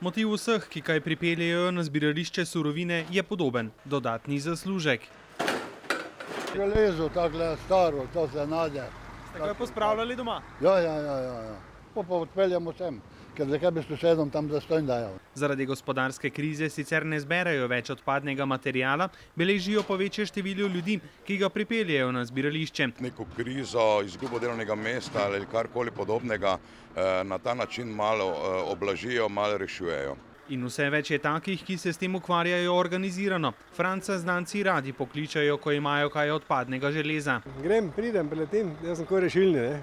Motiv vseh, ki kaj pripeljejo na zbirališče surovine, je podoben – dodatni zaslužek. Železo, takle staro, to se najde. Ste kaj pospravljali doma? Ja. Pa odpeljamo sem, ker zakaj bi sosedom tam zastonj dajal. Zaradi gospodarske krize sicer ne zberajo več odpadnega materiala, beležijo pa večje število ljudi, ki ga pripeljejo na zbirališče. Neko krizo, izgubo delovnega mesta ali karkoli podobnega na ta način malo oblažijo, malo rešujejo. In vse več je takih, ki se s tem ukvarjajo organizirano. Franca znanci radi pokličajo, ko imajo kaj odpadnega železa. Pridem, preletim, jaz sem kot rešilni, ne.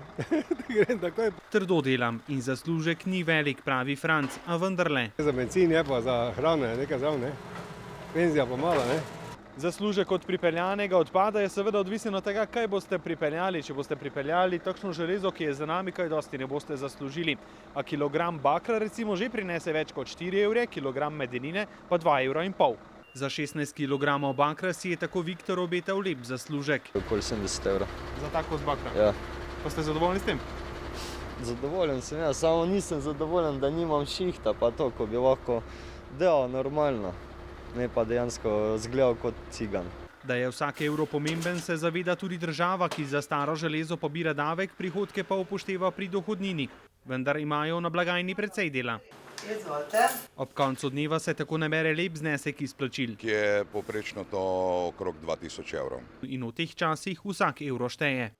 Grem takoj. Trdo delam in zaslužek ni velik, pravi Franc, a vendarle. Za bencin je pa za hrano je nekaj zraven, ne. Penzija pa mala, ne. Zaslužek od pripeljanega odpada je seveda odvisen od tega, kaj boste pripeljali. Če boste pripeljali takšno železo, ki je za nami, kaj dosti ne boste zaslužili. A kilogram bakra recimo že prinese več kot 4 evre, kilogram medenine pa 2,5 evra. Za 16 kilogramov bakra si je tako Viktor obetal lep zaslužek. Okoli 70 evrov. Za tak kot bakra? Ja. Pa ste zadovoljni s tem? Zadovoljen sem, ja. Samo nisem zadovoljen, da nimam šihta, pa to, ko bi lahko delal normalno. Ne pa dejansko zgledal kot cigan. Da je vsak evro pomemben, se zaveda tudi država, ki za staro železo pobira davek, prihodke pa upošteva pri dohodnini. Vendar imajo na blagajni precej dela. Izvolite. Ob koncu dneva se tako nabere lep znesek izplačil. Ki je povprečno to okrog 2000 evrov. In v teh časih vsak evro šteje.